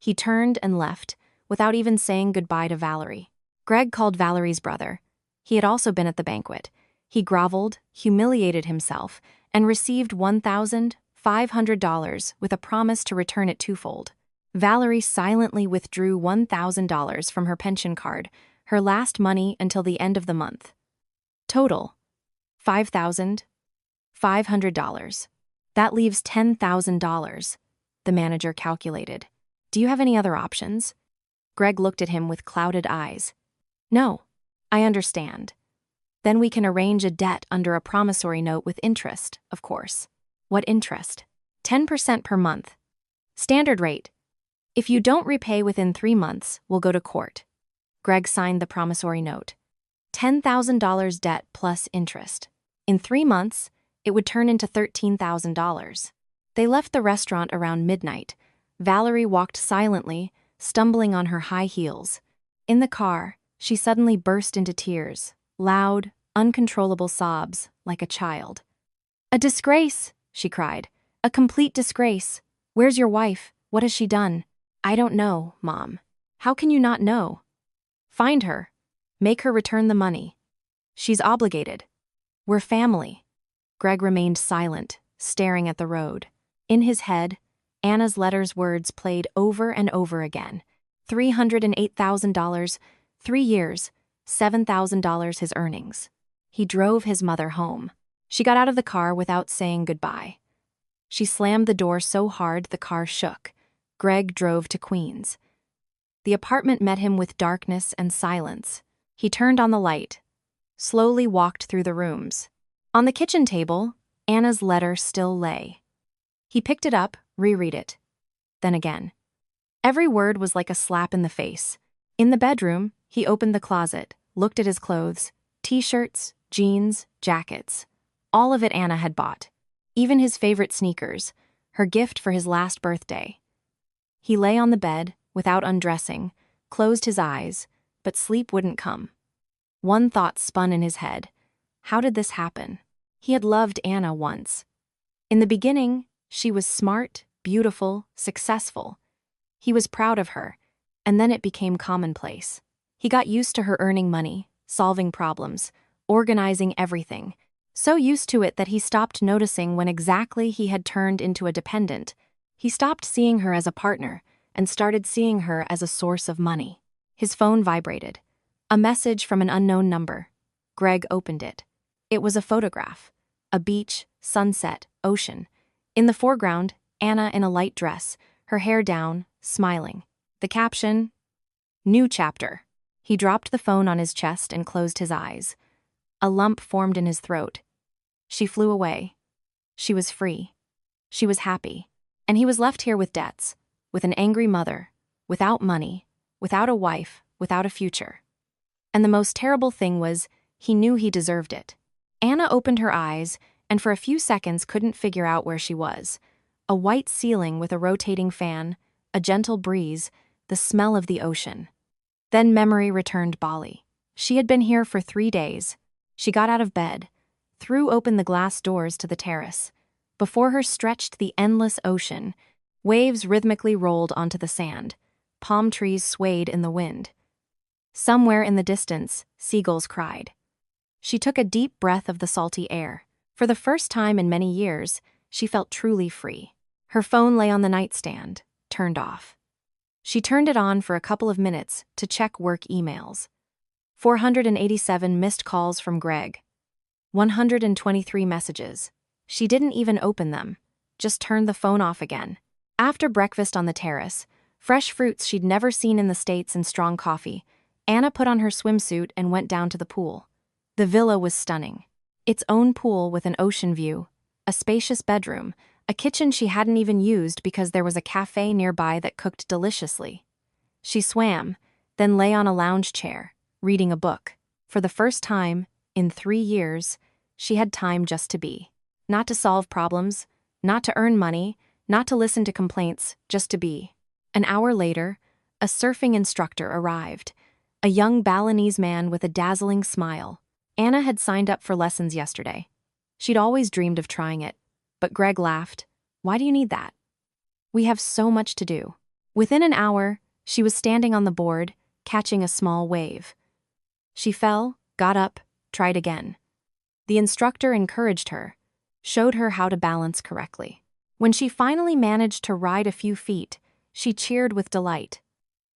He turned and left, without even saying goodbye to Valerie. Greg called Valerie's brother. He had also been at the banquet. He groveled, humiliated himself, and received $1,500 with a promise to return it twofold. Valerie silently withdrew $1,000 from her pension card, her last money until the end of the month. Total, $5,500. That leaves $10,000, the manager calculated. "Do you have any other options?" Greg looked at him with clouded eyes. "No, I understand. Then we can arrange a debt under a promissory note with interest, of course." "What interest?" 10% per month. Standard rate. If you don't repay within 3 months, we'll go to court." Greg signed the promissory note. $10,000 debt plus interest. In 3 months, it would turn into $13,000. They left the restaurant around midnight. Valerie walked silently, stumbling on her high heels. In the car, she suddenly burst into tears, loud, uncontrollable sobs, like a child. "A disgrace!" she cried. "A complete disgrace. Where's your wife? What has she done?" "I don't know, Mom." "How can you not know?" "Find her. Make her return the money. She's obligated. We're family." Greg remained silent, staring at the road. In his head, Anna's letter's words played over and over again. $308,000, 3 years, $7,000 his earnings. He drove his mother home. She got out of the car without saying goodbye. She slammed the door so hard the car shook. Greg drove to Queens. The apartment met him with darkness and silence. He turned on the light, slowly walked through the rooms. On the kitchen table, Anna's letter still lay. He picked it up, reread it. Then again. Every word was like a slap in the face. In the bedroom, he opened the closet, looked at his clothes, t-shirts, jeans, jackets. All of it Anna had bought. Even his favorite sneakers, her gift for his last birthday. He lay on the bed, without undressing, closed his eyes, but sleep wouldn't come. One thought spun in his head. How did this happen? He had loved Anna once. In the beginning, she was smart, beautiful, successful. He was proud of her, and then it became commonplace. He got used to her earning money, solving problems, organizing everything. So used to it that he stopped noticing when exactly he had turned into a dependent. He stopped seeing her as a partner and started seeing her as a source of money. His phone vibrated. A message from an unknown number. Greg opened it. It was a photograph. A beach, sunset, ocean. In the foreground, Anna in a light dress, her hair down, smiling. The caption, "New chapter." He dropped the phone on his chest and closed his eyes. A lump formed in his throat. She flew away. She was free. She was happy. And he was left here with debts, with an angry mother, without money, without a wife, without a future. And the most terrible thing was, he knew he deserved it. Anna opened her eyes and for a few seconds couldn't figure out where she was. A white ceiling with a rotating fan, a gentle breeze, the smell of the ocean. Then memory returned Bali. She had been here for 3 days. She got out of bed, threw open the glass doors to the terrace. Before her stretched the endless ocean. Waves rhythmically rolled onto the sand. Palm trees swayed in the wind. Somewhere in the distance, seagulls cried. She took a deep breath of the salty air. For the first time in many years, she felt truly free. Her phone lay on the nightstand, turned off. She turned it on for a couple of minutes to check work emails. 487 missed calls from Greg. 123 messages. She didn't even open them, just turned the phone off again. After breakfast on the terrace, fresh fruits she'd never seen in the States and strong coffee, Anna put on her swimsuit and went down to the pool. The villa was stunning. Its own pool with an ocean view, a spacious bedroom, a kitchen she hadn't even used because there was a cafe nearby that cooked deliciously. She swam, then lay on a lounge chair, reading a book. For the first time, in 3 years, she had time just to be. Not to solve problems, not to earn money, not to listen to complaints, just to be. An hour later, a surfing instructor arrived, a young Balinese man with a dazzling smile. Anna had signed up for lessons yesterday. She'd always dreamed of trying it, but Greg laughed. "Why do you need that? We have so much to do." Within an hour, she was standing on the board, catching a small wave. She fell, got up, tried again. The instructor encouraged her, showed her how to balance correctly. When she finally managed to ride a few feet, she cheered with delight.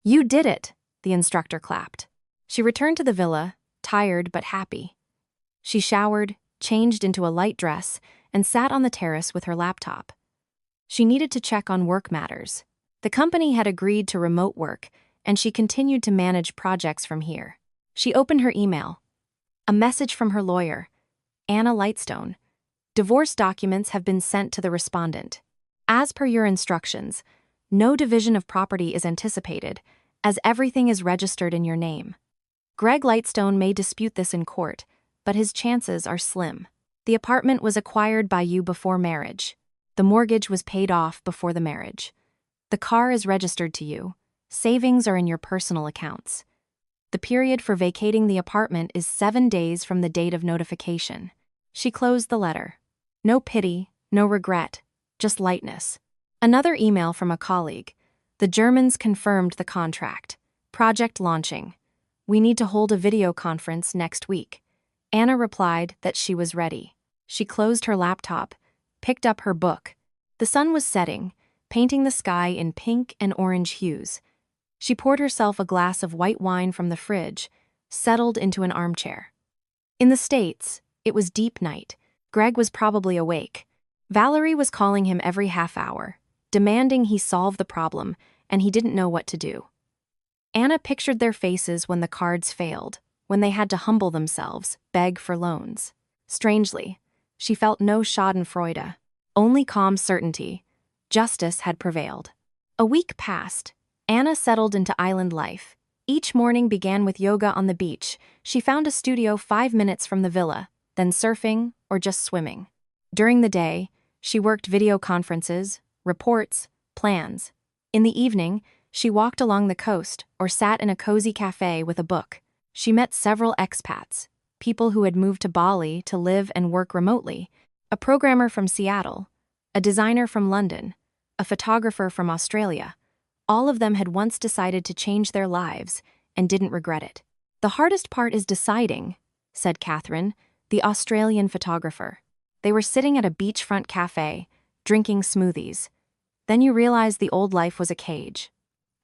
"You did it!" the instructor clapped. She returned to the villa, tired but happy. She showered, changed into a light dress, and sat on the terrace with her laptop. She needed to check on work matters. The company had agreed to remote work, and she continued to manage projects from here. She opened her email. A message from her lawyer, Anna Lightstone. "Divorce documents have been sent to the respondent. As per your instructions, no division of property is anticipated, as everything is registered in your name. Greg Lightstone may dispute this in court, but his chances are slim. The apartment was acquired by you before marriage. The mortgage was paid off before the marriage. The car is registered to you. Savings are in your personal accounts. The period for vacating the apartment is 7 days from the date of notification. She closed the letter. No pity, no regret, just lightness. Another email from a colleague. The Germans confirmed the contract. Project launching. We need to hold a video conference next week. Anna replied that she was ready. She closed her laptop, picked up her book. The sun was setting, painting the sky in pink and orange hues. She poured herself a glass of white wine from the fridge, settled into an armchair. In the States, it was deep night. Greg was probably awake. Valerie was calling him every half hour, demanding he solve the problem, and he didn't know what to do. Anna pictured their faces when the cards failed, when they had to humble themselves, beg for loans. Strangely, she felt no schadenfreude, only calm certainty. Justice had prevailed. A week passed. Anna settled into island life. Each morning began with yoga on the beach. She found a studio 5 minutes from the villa, then surfing or just swimming. During the day, she worked video conferences, reports, plans. In the evening, she walked along the coast or sat in a cozy cafe with a book. She met several expats, people who had moved to Bali to live and work remotely, a programmer from Seattle, a designer from London, a photographer from Australia. All of them had once decided to change their lives and didn't regret it. The hardest part is deciding, said Catherine, the Australian photographer. They were sitting at a beachfront cafe, drinking smoothies. Then you realize the old life was a cage.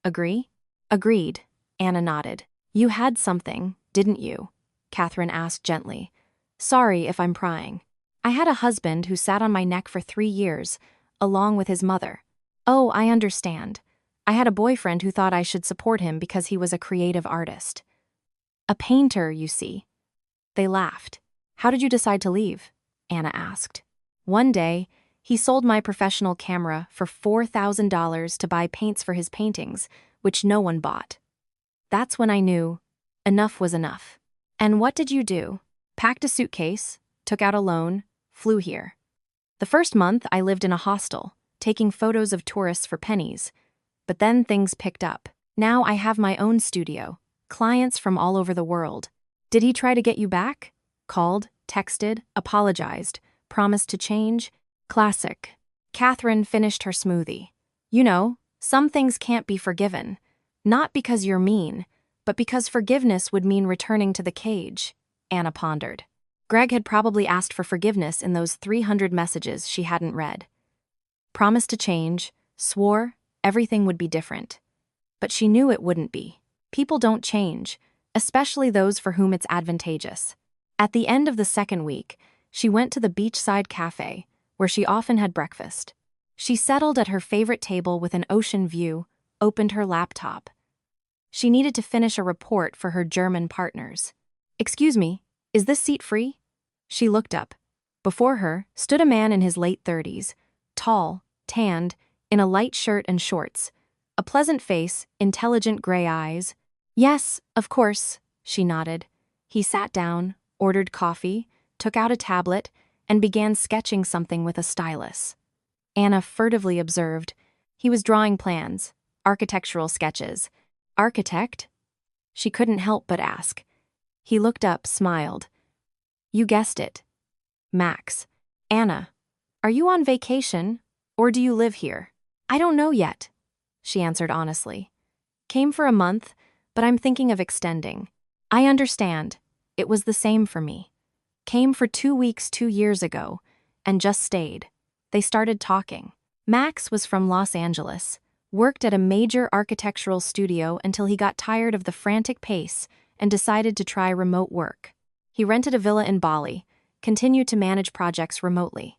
Agree? Agreed, Anna nodded. You had something, didn't you? Catherine asked gently. Sorry if I'm prying. I had a husband who sat on my neck for 3 years, along with his mother. Oh, I understand. I had a boyfriend who thought I should support him because he was a creative artist. A painter, you see. They laughed. How did you decide to leave? Anna asked. One day, he sold my professional camera for $4,000 to buy paints for his paintings, which no one bought. That's when I knew enough was enough. And what did you do? Packed a suitcase, took out a loan, flew here. The first month, I lived in a hostel, taking photos of tourists for pennies. But then things picked up. Now I have my own studio, clients from all over the world. Did he try to get you back? Called, texted, apologized, promised to change? Classic. Catherine finished her smoothie. You know, some things can't be forgiven. Not because you're mean, but because forgiveness would mean returning to the cage, Anna pondered. Greg had probably asked for forgiveness in those 300 messages she hadn't read. Promised to change, swore everything would be different. But she knew it wouldn't be. People don't change, especially those for whom it's advantageous. At the end of the second week, she went to the beachside cafe, where she often had breakfast. She settled at her favorite table with an ocean view, opened her laptop. She needed to finish a report for her German partners. Excuse me, is this seat free? She looked up. Before her stood a man in his late 30s, tall, tanned, in a light shirt and shorts. A pleasant face, intelligent gray eyes. Yes, of course, she nodded. He sat down, ordered coffee, took out a tablet, and began sketching something with a stylus. Anna furtively observed. He was drawing plans, architectural sketches. Architect? She couldn't help but ask. He looked up, smiled. You guessed it. Max. Anna, are you on vacation, or do you live here? I don't know yet, she answered honestly. Came for a month, but I'm thinking of extending. I understand. It was the same for me. Came for 2 weeks 2 years ago, and just stayed. They started talking. Max was from Los Angeles, worked at a major architectural studio until he got tired of the frantic pace and decided to try remote work. He rented a villa in Bali, continued to manage projects remotely.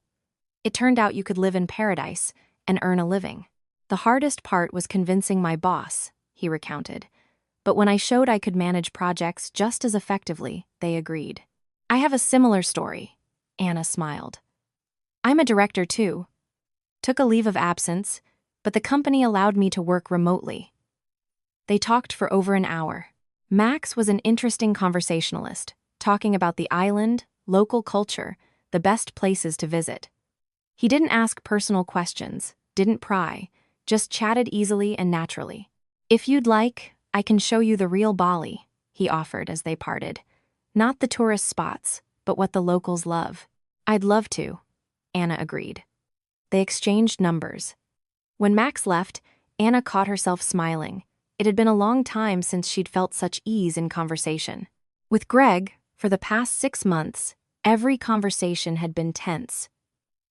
It turned out you could live in paradise and earn a living. The hardest part was convincing my boss, he recounted. But when I showed I could manage projects just as effectively, they agreed. I have a similar story, Anna smiled. I'm a director too. Took a leave of absence, but the company allowed me to work remotely. They talked for over an hour. Max was an interesting conversationalist, talking about the island, local culture, the best places to visit. He didn't ask personal questions, didn't pry, just chatted easily and naturally. "If you'd like, I can show you the real Bali," he offered as they parted. "Not the tourist spots, but what the locals love." "I'd love to," Anna agreed. They exchanged numbers. When Max left, Anna caught herself smiling. It had been a long time since she'd felt such ease in conversation. With Greg, for the past 6 months, every conversation had been tense.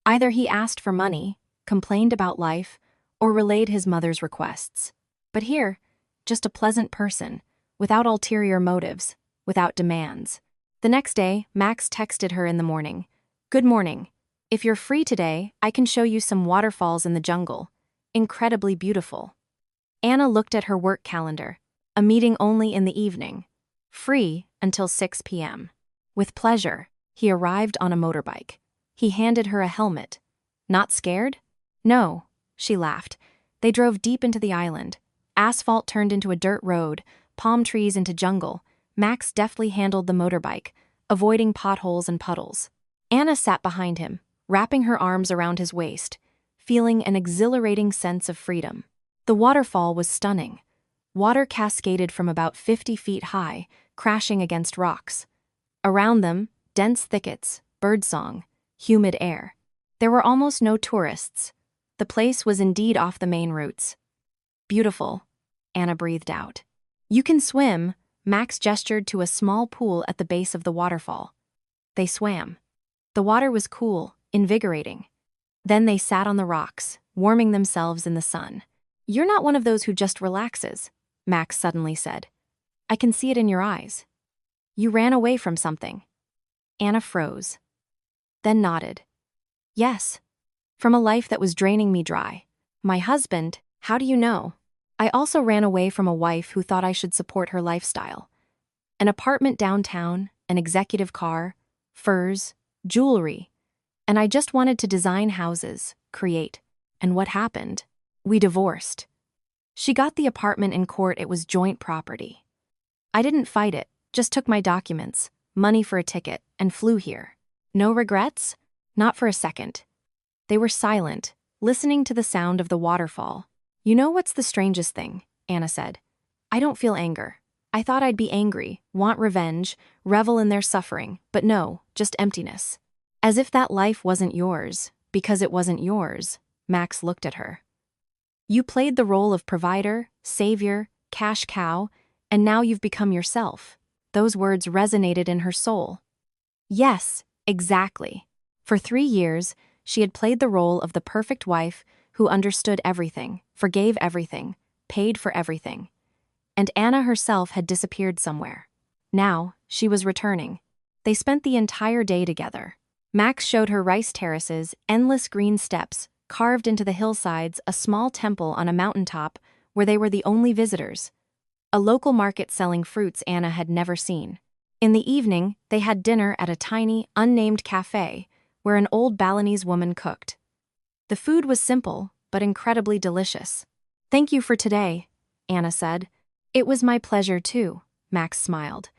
Either he asked for money, complained about life, or relayed his mother's requests. But here, just a pleasant person, without ulterior motives, without demands. The next day, Max texted her in the morning. "Good morning. If you're free today, I can show you some waterfalls in the jungle. Incredibly beautiful." Anna looked at her work calendar. A meeting only in the evening. Free until 6 p.m. With pleasure, he arrived on a motorbike. He handed her a helmet. "Not scared?" "No," she laughed. They drove deep into the island. Asphalt turned into a dirt road, palm trees into jungle. Max deftly handled the motorbike, avoiding potholes and puddles. Anna sat behind him, wrapping her arms around his waist, feeling an exhilarating sense of freedom. The waterfall was stunning. Water cascaded from about 50 feet high, crashing against rocks. Around them, dense thickets, birdsong, humid air. There were almost no tourists. The place was indeed off the main routes. "Beautiful," Anna breathed out. "You can swim," Max gestured to a small pool at the base of the waterfall. They swam. The water was cool, invigorating. Then they sat on the rocks, warming themselves in the sun. "You're not one of those who just relaxes," Max suddenly said. "I can see it in your eyes. You ran away from something." Anna froze, then nodded. "Yes, from a life that was draining me dry. My husband, how do you know? I also ran away from a wife who thought I should support her lifestyle. An apartment downtown, an executive car, furs, jewelry. And I just wanted to design houses, create. And what happened? We divorced. She got the apartment in court. It was joint property. I didn't fight it, just took my documents, money for a ticket, and flew here. No regrets? Not for a second." They were silent, listening to the sound of the waterfall. "You know what's the strangest thing?" Anna said. "I don't feel anger. I thought I'd be angry, want revenge, revel in their suffering, but no, just emptiness. As if that life wasn't yours, because it wasn't yours." Max looked at her. "You played the role of provider, savior, cash cow, and now you've become yourself." Those words resonated in her soul. Yes, exactly. For 3 years, she had played the role of the perfect wife who understood everything, forgave everything, paid for everything. And Anna herself had disappeared somewhere. Now, she was returning. They spent the entire day together. Max showed her rice terraces, endless green steps, carved into the hillsides, a small temple on a mountaintop where they were the only visitors. A local market selling fruits Anna had never seen. In the evening, they had dinner at a tiny, unnamed cafe where an old Balinese woman cooked. The food was simple, but incredibly delicious. "Thank you for today," Anna said. "It was my pleasure too," Max smiled.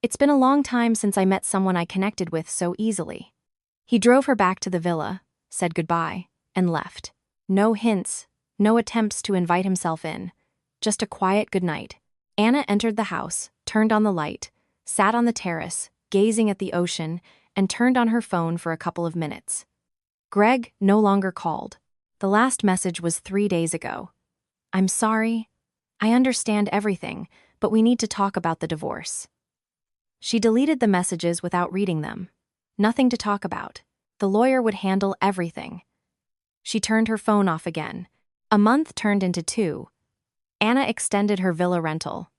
"It's been a long time since I met someone I connected with so easily." He drove her back to the villa, said goodbye, and left. No hints, no attempts to invite himself in, just a quiet goodnight. Anna entered the house, turned on the light, sat on the terrace, gazing at the ocean, and turned on her phone for a couple of minutes. Greg no longer called. The last message was 3 days ago. "I'm sorry. I understand everything, but we need to talk about the divorce." She deleted the messages without reading them. Nothing to talk about. The lawyer would handle everything. She turned her phone off again. A month turned into 2. Anna extended her villa rental.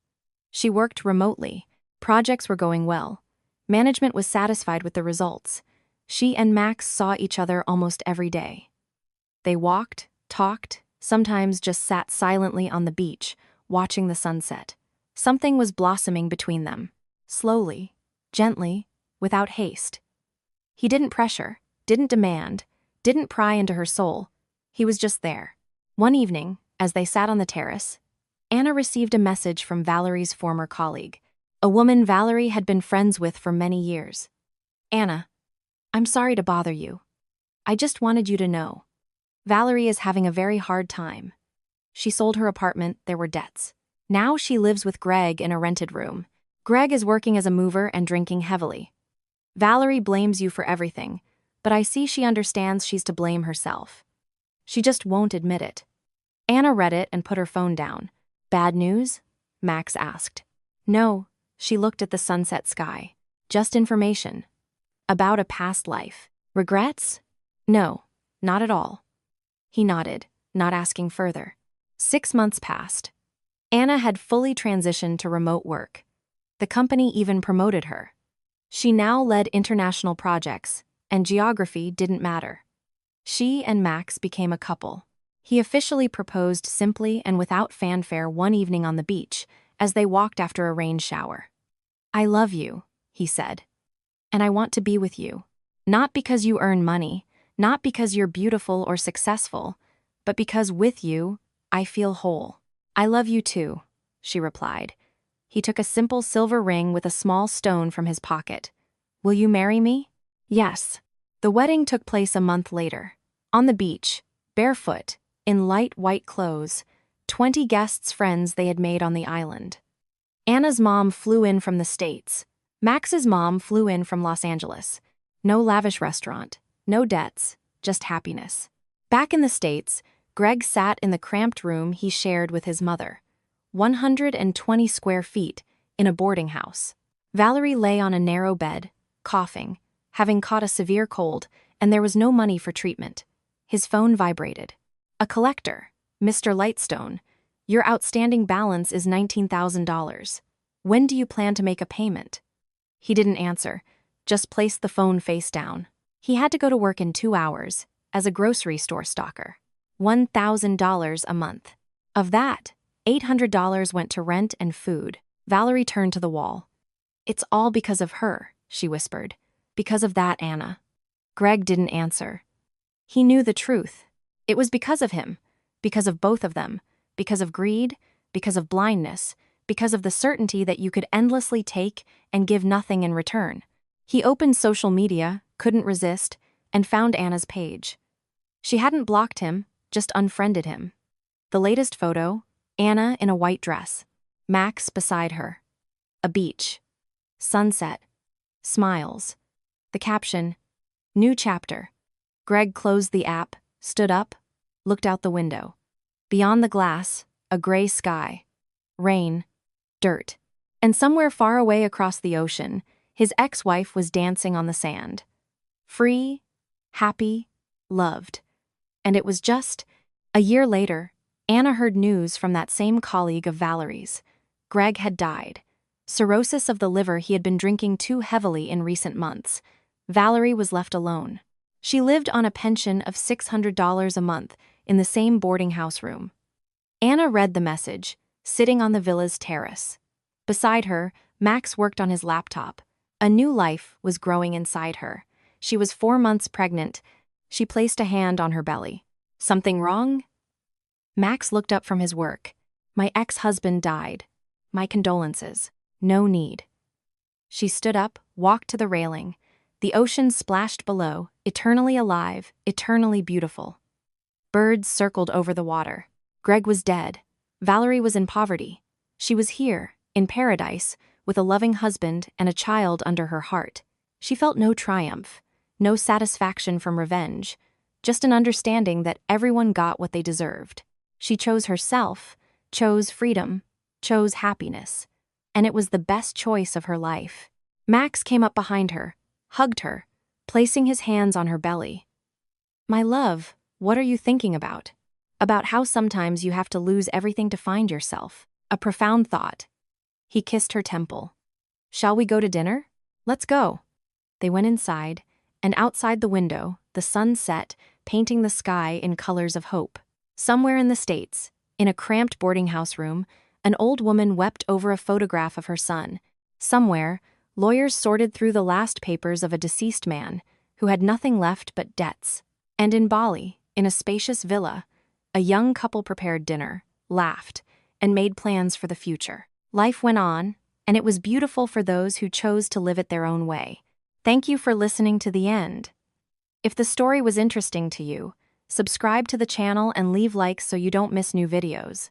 She worked remotely. Projects were going well. Management was satisfied with the results. She and Max saw each other almost every day. They walked, talked, sometimes just sat silently on the beach, watching the sunset. Something was blossoming between them. Slowly, gently, without haste. He didn't pressure, didn't demand, didn't pry into her soul. He was just there. One evening, as they sat on the terrace, Anna received a message from Valerie's former colleague, a woman Valerie had been friends with for many years. "Anna, I'm sorry to bother you. I just wanted you to know. Valerie is having a very hard time. She sold her apartment, there were debts. Now she lives with Greg in a rented room. Greg is working as a mover and drinking heavily. Valerie blames you for everything, but I see she understands she's to blame herself. She just won't admit it. Anna read it and put her phone down. Bad news? Max asked. No, she looked at the sunset sky. Just information. About a past life. Regrets? No, not at all. He nodded, not asking further. 6 months passed. Anna had fully transitioned to remote work. The company even promoted her. She now led international projects, and geography didn't matter. She and Max became a couple. He officially proposed simply and without fanfare one evening on the beach as they walked after a rain shower. I love you, he said. And I want to be with you. Not because you earn money, not because you're beautiful or successful, but because with you, I feel whole. I love you too, she replied. He took a simple silver ring with a small stone from his pocket. Will you marry me? Yes. The wedding took place a month later. On the beach, barefoot, in light white clothes, 20 guests' friends they had made on the island. Anna's mom flew in from the States. Max's mom flew in from Los Angeles. No lavish restaurant, no debts, just happiness. Back in the States, Greg sat in the cramped room he shared with his mother. 120 square feet, in a boarding house. Valerie lay on a narrow bed, coughing, having caught a severe cold, and there was no money for treatment. His phone vibrated. A collector, Mr. Lightstone. Your outstanding balance is $19,000. When do you plan to make a payment? He didn't answer, just placed the phone face down. He had to go to work in 2 hours, as a grocery store stocker. $1,000 a month. Of that, $800 went to rent and food. Valerie turned to the wall. It's all because of her, she whispered. Because of that, Anna. Greg didn't answer. He knew the truth. It was because of him, because of both of them, because of greed, because of blindness, because of the certainty that you could endlessly take and give nothing in return. He opened social media, couldn't resist, and found Anna's page. She hadn't blocked him, just unfriended him. The latest photo, Anna in a white dress, Max beside her. A beach. Sunset. Smiles. The caption, New chapter. Greg closed the app, stood up, looked out the window. Beyond the glass, a gray sky. Rain. Dirt. And somewhere far away across the ocean, his ex-wife was dancing on the sand. Free, happy, loved. And it was just, a year later, Anna heard news from that same colleague of Valerie's. Greg had died. Cirrhosis of the liver he had been drinking too heavily in recent months. Valerie was left alone. She lived on a pension of $600 a month in the same boarding house room. Anna read the message, sitting on the villa's terrace. Beside her, Max worked on his laptop. A new life was growing inside her. She was 4 months pregnant. She placed a hand on her belly. Something wrong? Max looked up from his work. My ex-husband died. My condolences. No need. She stood up, walked to the railing. The ocean splashed below, eternally alive, eternally beautiful. Birds circled over the water. Greg was dead. Valerie was in poverty. She was here, in paradise, with a loving husband and a child under her heart. She felt no triumph, no satisfaction from revenge, just an understanding that everyone got what they deserved. She chose herself, chose freedom, chose happiness, and it was the best choice of her life. Max came up behind her, hugged her, placing his hands on her belly. My love, what are you thinking about? About how sometimes you have to lose everything to find yourself. A profound thought. He kissed her temple. Shall we go to dinner? Let's go. They went inside, and outside the window, the sun set, painting the sky in colors of hope. Somewhere in the States, in a cramped boarding house room, an old woman wept over a photograph of her son. Somewhere, lawyers sorted through the last papers of a deceased man who had nothing left but debts. And in Bali, in a spacious villa, a young couple prepared dinner, laughed, and made plans for the future. Life went on, and it was beautiful for those who chose to live it their own way. Thank you for listening to the end. If the story was interesting to you, subscribe to the channel and leave likes so you don't miss new videos.